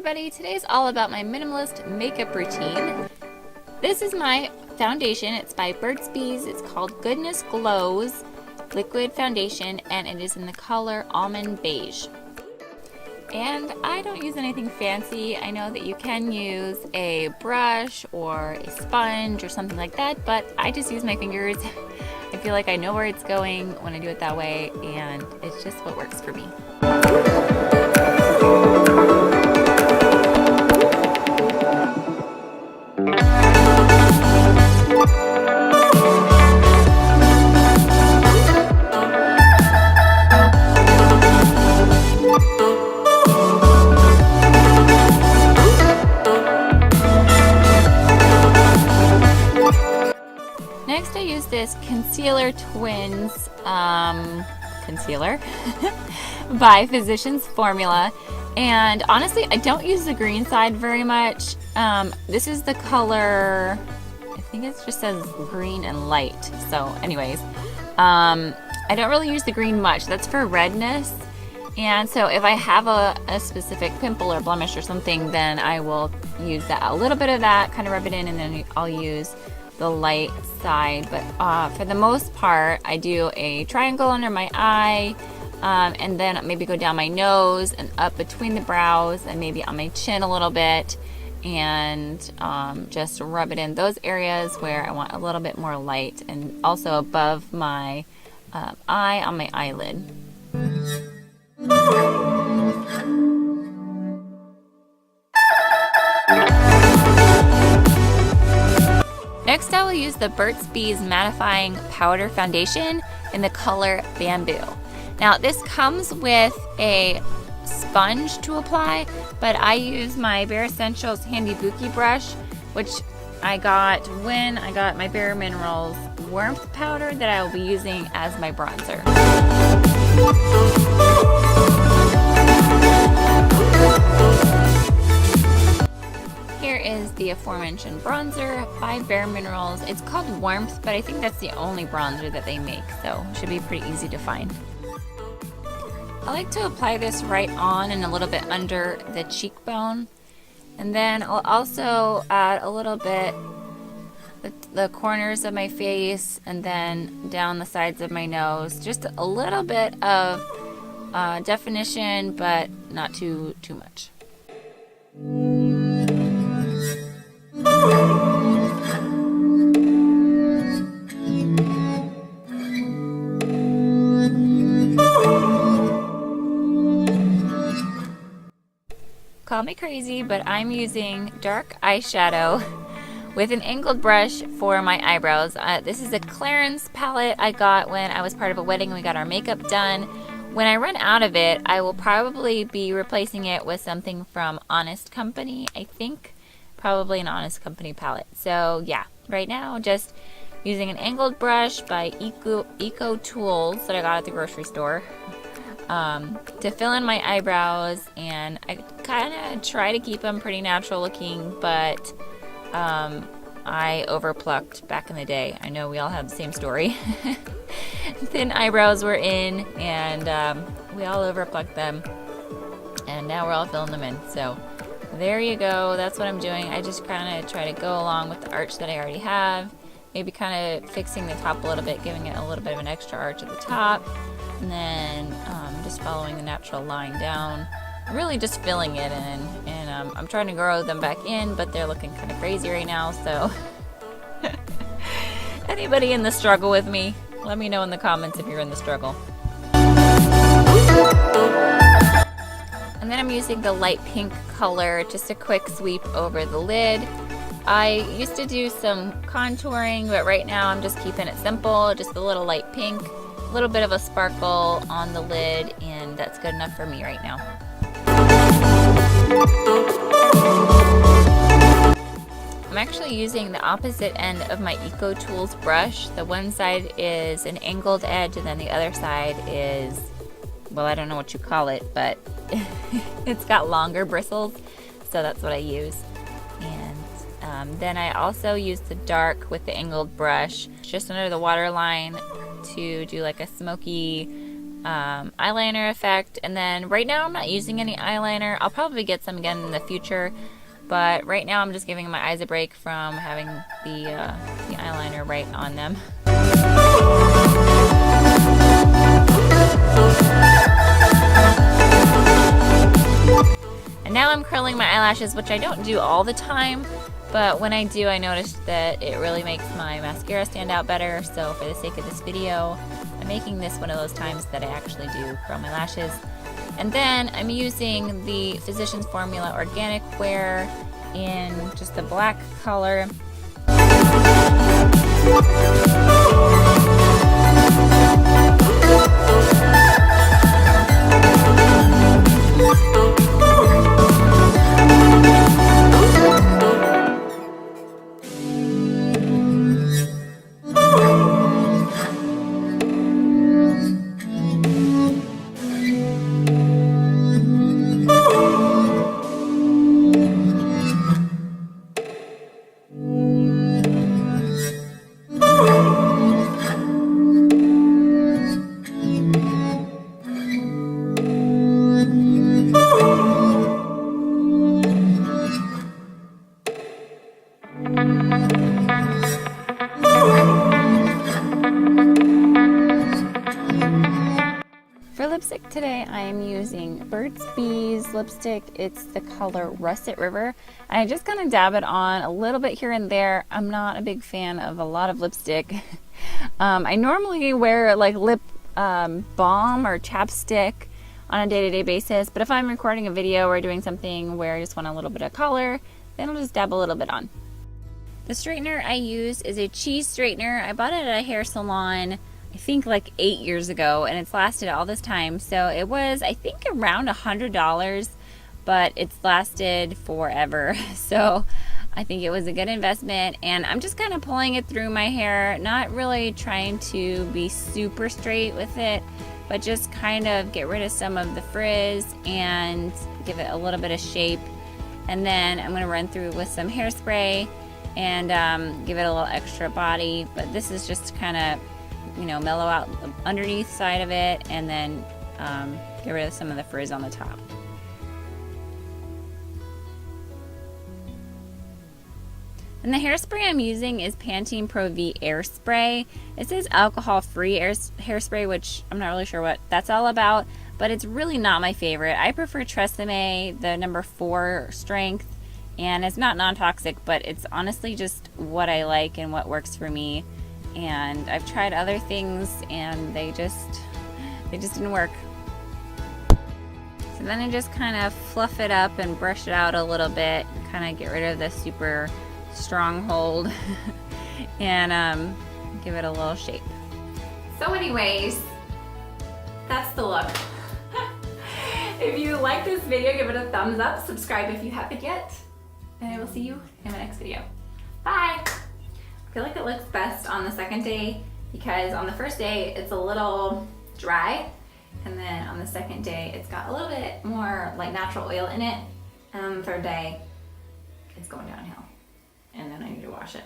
everybody, today's all about my minimalist makeup routine. This is my foundation. It's by Burt's Bees. It's called Goodness Glows Liquid Foundation and it is in the color Almond Beige. And I don't use anything fancy. I know that you can use a brush or a sponge or something like that, but I just use my fingers. I feel like I know where it's going when I do it that way, and it's just what works for me. Next I use this Concealer Twins concealer by Physicians Formula, and honestly I don't use the green side very much. This is the color, I think it just says green and light, so anyways, I don't really use the green much. That's for redness, and so if I have a specific pimple or blemish or something, then I will use that, a little bit of that, kind of rub it in, and then I'll use the light side. But for the most part I do a triangle under my eye, and then maybe go down my nose and up between the brows and maybe on my chin a little bit, and just rub it in those areas where I want a little bit more light, and also above my eye on my eyelid. Next I will use the Burt's Bees Mattifying Powder Foundation in the color Bamboo. Now this comes with a sponge to apply, but I use my Bare Essentials Handy Buki brush, which I got when I got my Bare Minerals Warmth Powder that I will be using as my bronzer. Here is the aforementioned bronzer by Bare Minerals. It's called Warmth, but I think that's the only bronzer that they make, so it should be pretty easy to find. I like to apply this right on and a little bit under the cheekbone, and then I'll also add a little bit the corners of my face and then down the sides of my nose. Just a little bit of definition, but not too much. Call me crazy, but I'm using dark eyeshadow with an angled brush for my eyebrows. This is a Clarins palette I got when I was part of a wedding and we got our makeup done. When I run out of it, I will probably be replacing it with something from Honest Company. I think probably an Honest Company palette. So yeah, right now just using an angled brush by Eco Tools that I got at the grocery store to fill in my eyebrows, and I kind of try to keep them pretty natural looking, but I overplucked back in the day. I know we all have the same story. Thin eyebrows were in, and we all overplucked them, and now we're all filling them in. So there you go. That's what I'm doing. I just kind of try to go along with the arch that I already have, maybe kind of fixing the top a little bit, giving it a little bit of an extra arch at the top, and then just following the natural line down, really just filling it in, and I'm trying to grow them back in, but they're looking kind of crazy right now, so anybody in the struggle with me, let me know in the comments if you're in the struggle. And then I'm using the light pink color, just a quick sweep over the lid. I used to do some contouring, but right now I'm just keeping it simple, just a little light pink, a little bit of a sparkle on the lid, and that's good enough for me right now. I'm actually using the opposite end of my Eco Tools brush. The one side is an angled edge and then the other side is, well, I don't know what you call it, but it's got longer bristles, so that's what I use. And then I also use the dark with the angled brush just under the waterline to do like a smoky eyeliner effect. And then right now I'm not using any eyeliner. I'll probably get some again in the future, but right now I'm just giving my eyes a break from having the eyeliner right on them. And now I'm curling my eyelashes, which I don't do all the time, but when I do, I noticed that it really makes my mascara stand out better. So for the sake of this video, I'm making this one of those times that I actually do curl my lashes. And then I'm using the Physicians Formula Organic Wear in just the black color. For lipstick today, I am using Burt's Bees lipstick. It's the color Russet River. And I just kind of dab it on a little bit here and there. I'm not a big fan of a lot of lipstick. I normally wear like lip balm or chapstick on a day-to-day basis, but if I'm recording a video or doing something where I just want a little bit of color, then I'll just dab a little bit on. The straightener I use is a cheese straightener. I bought it at a hair salon I think like 8 years ago, and it's lasted all this time. So it was, I think, around $100, but it's lasted forever. So I think it was a good investment, and I'm just kind of pulling it through my hair, not really trying to be super straight with it, but just kind of get rid of some of the frizz and give it a little bit of shape. And then I'm going to run through with some hairspray and give it a little extra body. But this is just kind of, you know, mellow out the underneath side of it, and then get rid of some of the frizz on the top. And the hairspray I'm using is Pantene Pro V Air Spray. It says alcohol-free hairspray, which I'm not really sure what that's all about, but it's really not my favorite. I prefer Tresemme, the number 4 strength, and it's not non-toxic, but it's honestly just what I like and what works for me. And I've tried other things and they just didn't work. So then I just kind of fluff it up and brush it out a little bit, kind of get rid of the super strong hold and give it a little shape. So anyways, that's the look. If you like this video, give it a thumbs up, subscribe if you haven't yet, and I will see you in my next video. Bye! I feel like it looks best on the second day because on the first day it's a little dry, and then on the second day it's got a little bit more like natural oil in it, and on the third day it's going downhill, and then I need to wash it.